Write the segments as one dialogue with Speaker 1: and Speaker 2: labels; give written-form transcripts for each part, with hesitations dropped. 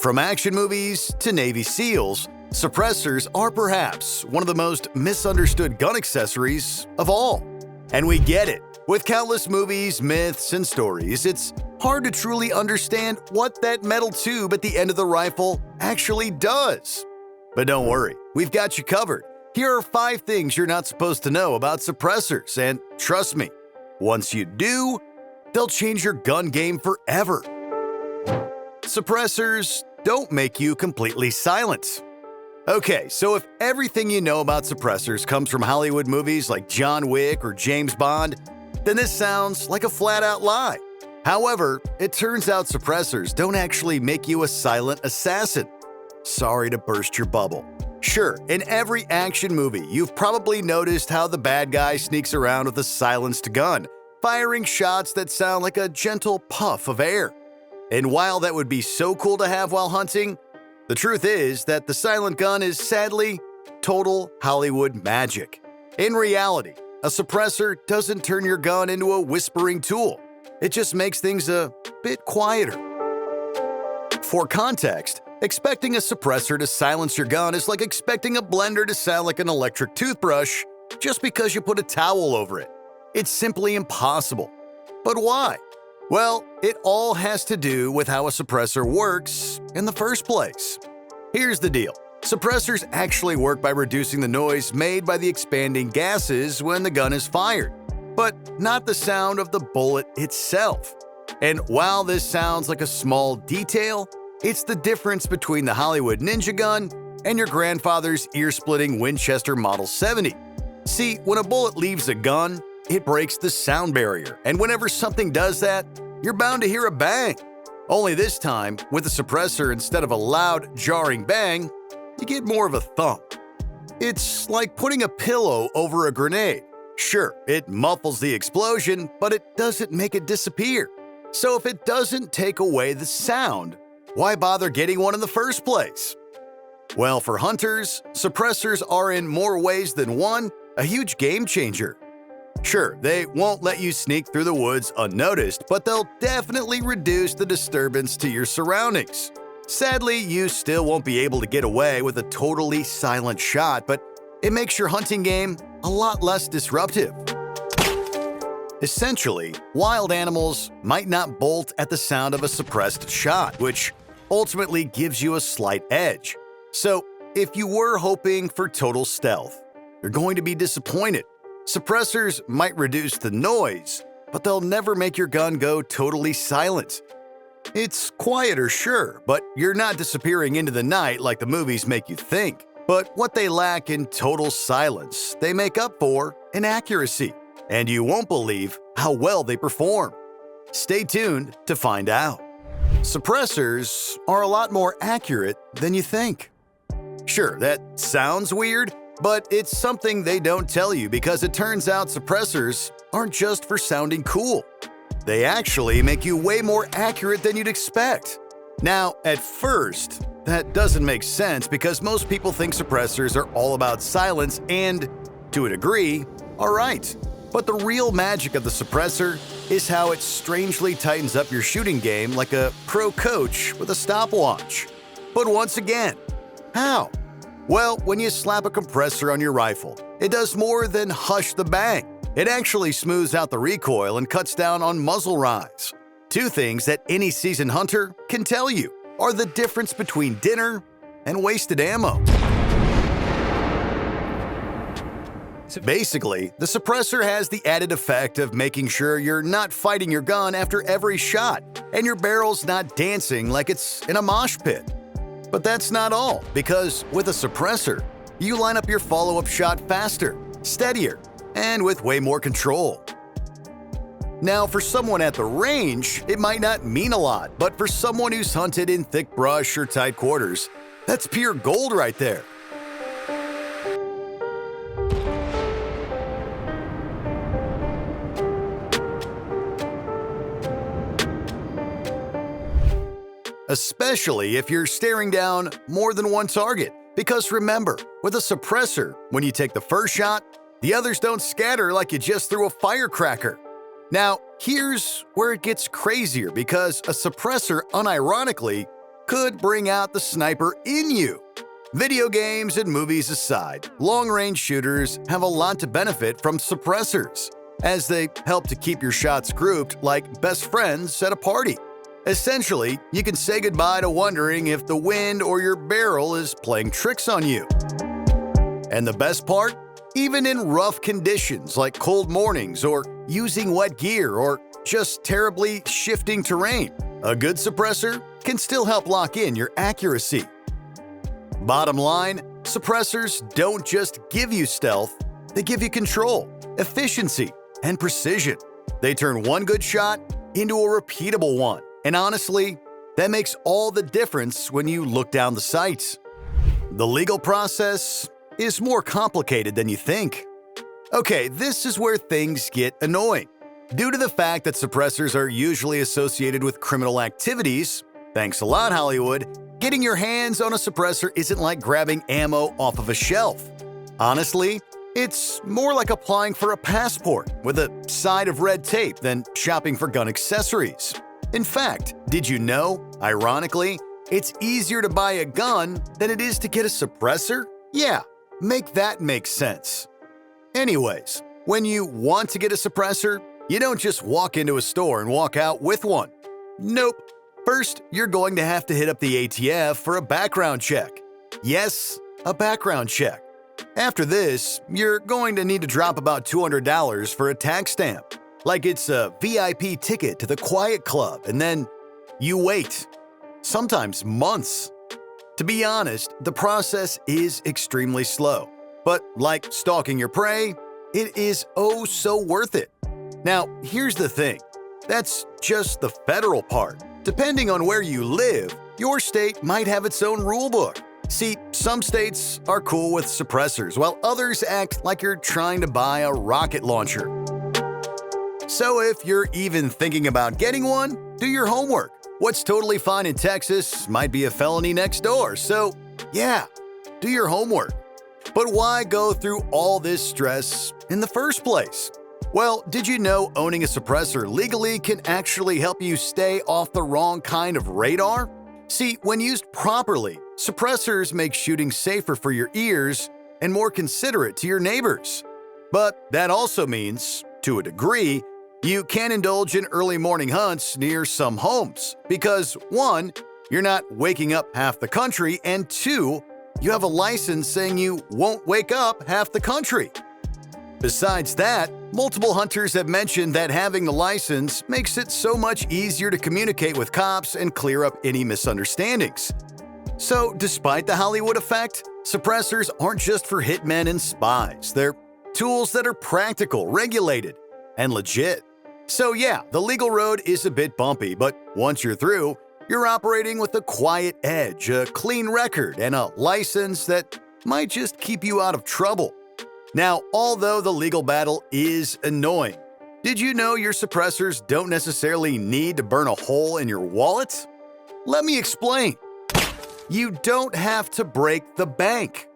Speaker 1: From action movies to Navy SEALs, suppressors are perhaps one of the most misunderstood gun accessories of all. And we get it. With countless movies, myths, and stories, it's hard to truly understand what that metal tube at the end of the rifle actually does. But don't worry, we've got you covered. Here are 5 things you're not supposed to know about suppressors, and trust me, once you do, they'll change your gun game forever. Suppressors don't make you completely silent. Okay, so if everything you know about suppressors comes from Hollywood movies like John Wick or James Bond, then this sounds like a flat-out lie. However, it turns out suppressors don't actually make you a silent assassin. Sorry to burst your bubble. Sure, in every action movie, you've probably noticed how the bad guy sneaks around with a silenced gun, firing shots that sound like a gentle puff of air. And while that would be so cool to have while hunting, the truth is that the silent gun is sadly total Hollywood magic. In reality, a suppressor doesn't turn your gun into a whispering tool. It just makes things a bit quieter. For context, expecting a suppressor to silence your gun is like expecting a blender to sound like an electric toothbrush just because you put a towel over it. It's simply impossible. But why? Well, it all has to do with how a suppressor works in the first place. Here's the deal. Suppressors actually work by reducing the noise made by the expanding gases when the gun is fired, but not the sound of the bullet itself. And while this sounds like a small detail, it's the difference between the Hollywood Ninja gun and your grandfather's ear-splitting Winchester Model 70. See, when a bullet leaves a gun, it breaks the sound barrier, and whenever something does that, you're bound to hear a bang. Only this time, with a suppressor, instead of a loud, jarring bang, you get more of a thump. It's like putting a pillow over a grenade. Sure, it muffles the explosion, but it doesn't make it disappear. So if it doesn't take away the sound, why bother getting one in the first place? Well, for hunters, suppressors are in more ways than one a huge game changer. Sure, they won't let you sneak through the woods unnoticed, but they'll definitely reduce the disturbance to your surroundings. Sadly, you still won't be able to get away with a totally silent shot, but it makes your hunting game a lot less disruptive. Essentially, wild animals might not bolt at the sound of a suppressed shot, which ultimately gives you a slight edge. So, if you were hoping for total stealth, you're going to be disappointed. Suppressors might reduce the noise, but they'll never make your gun go totally silent. It's quieter, sure, but you're not disappearing into the night like the movies make you think. But what they lack in total silence, they make up for in accuracy. And you won't believe how well they perform. Stay tuned to find out. Suppressors are a lot more accurate than you think. Sure, that sounds weird, but it's something they don't tell you because it turns out suppressors aren't just for sounding cool. They actually make you way more accurate than you'd expect. Now, at first, that doesn't make sense because most people think suppressors are all about silence and, to a degree, are right. But the real magic of the suppressor is how it strangely tightens up your shooting game like a pro coach with a stopwatch. But once again, how? Well, when you slap a compressor on your rifle, it does more than hush the bang. It actually smooths out the recoil and cuts down on muzzle rise. 2 things that any seasoned hunter can tell you are the difference between dinner and wasted ammo. Basically, the suppressor has the added effect of making sure you're not fighting your gun after every shot and your barrel's not dancing like it's in a mosh pit. But that's not all, because with a suppressor, you line up your follow-up shot faster, steadier, and with way more control. Now, for someone at the range, it might not mean a lot, but for someone who's hunted in thick brush or tight quarters, that's pure gold right there. Especially if you're staring down more than one target. Because remember, with a suppressor, when you take the first shot, the others don't scatter like you just threw a firecracker. Now, here's where it gets crazier because a suppressor, unironically, could bring out the sniper in you. Video games and movies aside, long-range shooters have a lot to benefit from suppressors, as they help to keep your shots grouped like best friends at a party. Essentially, you can say goodbye to wondering if the wind or your barrel is playing tricks on you. And the best part? Even in rough conditions like cold mornings or using wet gear or just terribly shifting terrain, a good suppressor can still help lock in your accuracy. Bottom line, suppressors don't just give you stealth, they give you control, efficiency, and precision. They turn one good shot into a repeatable one. And honestly, that makes all the difference when you look down the sights. The legal process is more complicated than you think. Okay, this is where things get annoying. Due to the fact that suppressors are usually associated with criminal activities, thanks a lot, Hollywood, getting your hands on a suppressor isn't like grabbing ammo off of a shelf. Honestly, it's more like applying for a passport with a side of red tape than shopping for gun accessories. In fact, did you know, ironically, it's easier to buy a gun than it is to get a suppressor? Yeah, make that make sense. Anyways, when you want to get a suppressor, you don't just walk into a store and walk out with one. Nope. First, you're going to have to hit up the ATF for a background check. Yes, a background check. After this, you're going to need to drop about $200 for a tax stamp, like it's a VIP ticket to the Quiet Club, and then you wait. Sometimes months. To be honest, the process is extremely slow, but like stalking your prey, it is oh so worth it. Now, here's the thing. That's just the federal part. Depending on where you live, your state might have its own rulebook. See, some states are cool with suppressors, while others act like you're trying to buy a rocket launcher. So if you're even thinking about getting one, do your homework. What's totally fine in Texas might be a felony next door, so yeah, do your homework. But why go through all this stress in the first place? Well, did you know owning a suppressor legally can actually help you stay off the wrong kind of radar? See, when used properly, suppressors make shooting safer for your ears and more considerate to your neighbors. But that also means, to a degree, you can indulge in early morning hunts near some homes because 1, you're not waking up half the country, and 2, you have a license saying you won't wake up half the country. Besides that, multiple hunters have mentioned that having the license makes it so much easier to communicate with cops and clear up any misunderstandings. So, despite the Hollywood effect, suppressors aren't just for hitmen and spies. They're tools that are practical, regulated, and legit. So yeah, the legal road is a bit bumpy, but once you're through, you're operating with a quiet edge, a clean record, and a license that might just keep you out of trouble. Now, although the legal battle is annoying, did you know your suppressors don't necessarily need to burn a hole in your wallet? Let me explain. You don't have to break the bank.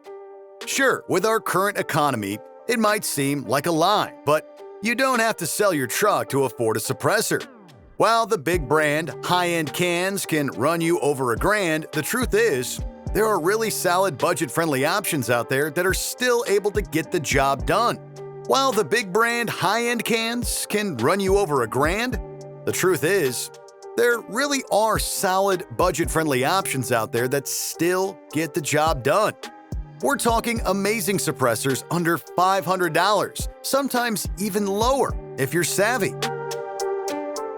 Speaker 1: Sure, with our current economy, it might seem like a lie, but you don't have to sell your truck to afford a suppressor. While the big brand, high-end cans can run you over $1,000, the truth is, there are really solid budget-friendly options out there that are still able to get the job done. While the big brand, high-end cans can run you over $1,000, the truth is, there really are solid budget-friendly options out there that still get the job done. We're talking amazing suppressors under $500, sometimes even lower if you're savvy.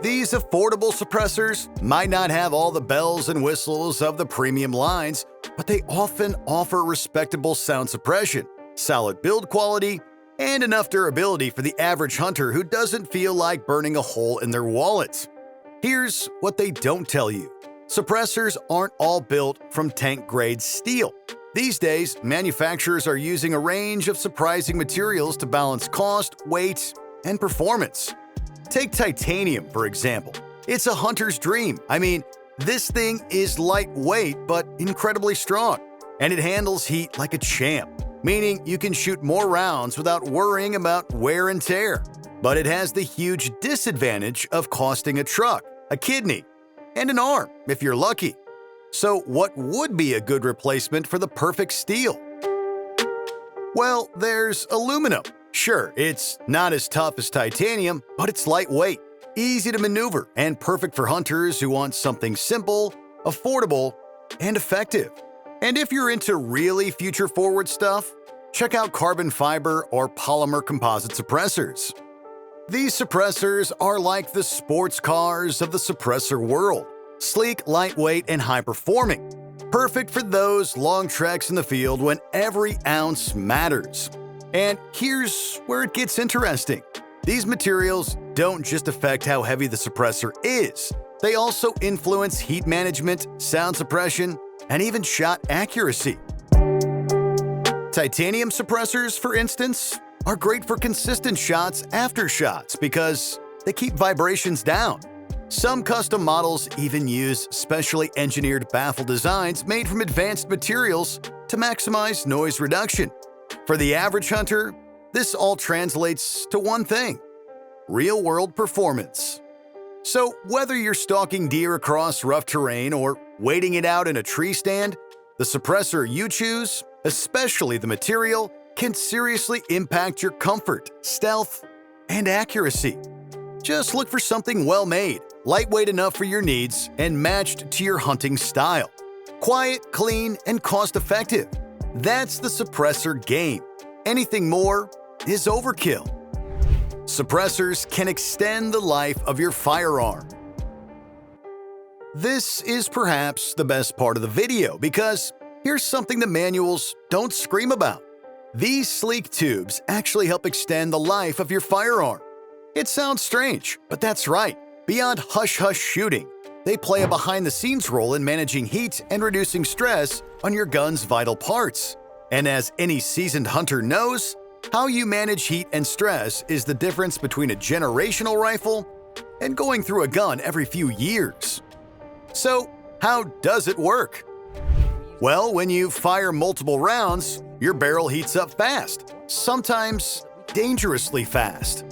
Speaker 1: These affordable suppressors might not have all the bells and whistles of the premium lines, but they often offer respectable sound suppression, solid build quality, and enough durability for the average hunter who doesn't feel like burning a hole in their wallet. Here's what they don't tell you. Suppressors aren't all built from tank-grade steel. These days, manufacturers are using a range of surprising materials to balance cost, weight, and performance. Take titanium, for example. It's a hunter's dream. I mean, this thing is lightweight but incredibly strong, and it handles heat like a champ, meaning you can shoot more rounds without worrying about wear and tear. But it has the huge disadvantage of costing a truck, a kidney, and an arm if you're lucky. So what would be a good replacement for the perfect steel? Well, there's aluminum. Sure, it's not as tough as titanium, but it's lightweight, easy to maneuver, and perfect for hunters who want something simple, affordable, and effective. And if you're into really future-forward stuff, check out carbon fiber or polymer composite suppressors. These suppressors are like the sports cars of the suppressor world, sleek, lightweight, and high-performing. Perfect for those long treks in the field when every ounce matters. And here's where it gets interesting. These materials don't just affect how heavy the suppressor is. They also influence heat management, sound suppression, and even shot accuracy. Titanium suppressors, for instance, are great for consistent shots after shots because they keep vibrations down. Some custom models even use specially engineered baffle designs made from advanced materials to maximize noise reduction. For the average hunter, this all translates to one thing: real-world performance. So whether you're stalking deer across rough terrain or waiting it out in a tree stand, the suppressor you choose, especially the material, can seriously impact your comfort, stealth, and accuracy. Just look for something well-made, lightweight enough for your needs, and matched to your hunting style. Quiet, clean, and cost-effective. That's the suppressor game. Anything more is overkill. Suppressors can extend the life of your firearm. This is perhaps the best part of the video because here's something the manuals don't scream about. These sleek tubes actually help extend the life of your firearm. It sounds strange, but that's right. Beyond hush-hush shooting, they play a behind-the-scenes role in managing heat and reducing stress on your gun's vital parts. And as any seasoned hunter knows, how you manage heat and stress is the difference between a generational rifle and going through a gun every few years. So, how does it work? Well, when you fire multiple rounds, your barrel heats up fast, sometimes dangerously fast.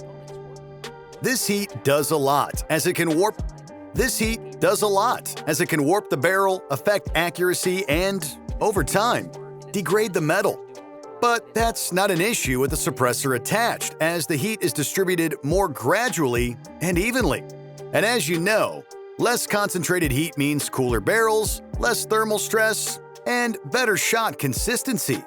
Speaker 1: This heat does a lot as it can warp the barrel, affect accuracy, and, over time, degrade the metal. But that's not an issue with the suppressor attached, as the heat is distributed more gradually and evenly. And as you know, less concentrated heat means cooler barrels, less thermal stress, and better shot consistency.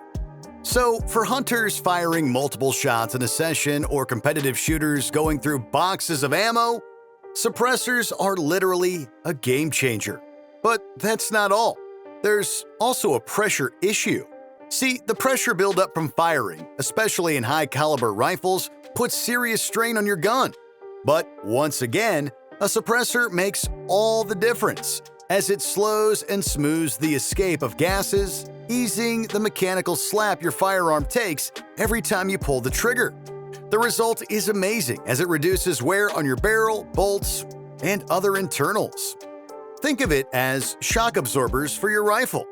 Speaker 1: So, for hunters firing multiple shots in a session or competitive shooters going through boxes of ammo, suppressors are literally a game changer. But that's not all. There's also a pressure issue. See, the pressure buildup from firing, especially in high-caliber rifles, puts serious strain on your gun. But once again, a suppressor makes all the difference, as it slows and smooths the escape of gases, easing the mechanical slap your firearm takes every time you pull the trigger. The result is amazing, as it reduces wear on your barrel, bolts, and other internals. Think of it as shock absorbers for your rifle.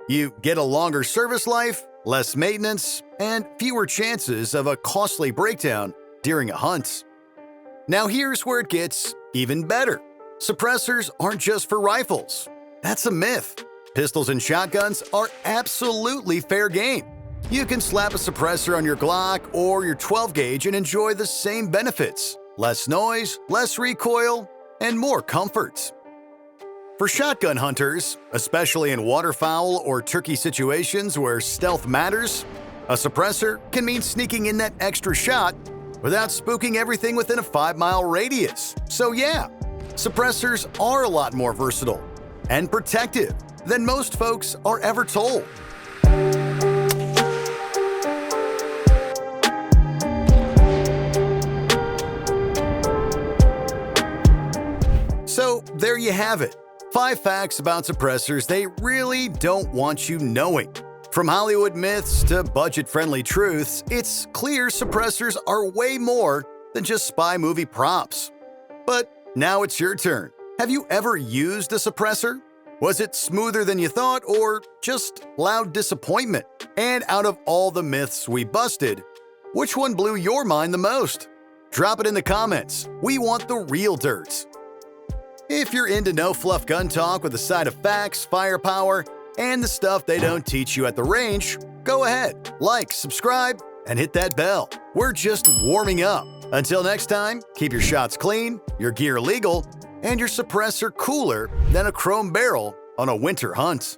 Speaker 1: You get a longer service life, less maintenance, and fewer chances of a costly breakdown during a hunt. Now here's where it gets even better. Suppressors aren't just for rifles. That's a myth. Pistols and shotguns are absolutely fair game. You can slap a suppressor on your Glock or your 12-gauge and enjoy the same benefits: less noise, less recoil, and more comfort. For shotgun hunters, especially in waterfowl or turkey situations where stealth matters, a suppressor can mean sneaking in that extra shot without spooking everything within a 5-mile radius. So yeah, suppressors are a lot more versatile and protective than most folks are ever told. So there you have it. 5 facts about suppressors they really don't want you knowing. From Hollywood myths to budget-friendly truths, it's clear suppressors are way more than just spy movie props. But now it's your turn. Have you ever used a suppressor? Was it smoother than you thought, or just loud disappointment? And out of all the myths we busted, which one blew your mind the most? Drop it in the comments. We want the real dirt. If you're into no-fluff gun talk with a side of facts, firepower, and the stuff they don't teach you at the range, go ahead, like, subscribe, and hit that bell. We're just warming up. Until next time, keep your shots clean, your gear legal, and your suppressor cooler than a chrome barrel on a winter hunt.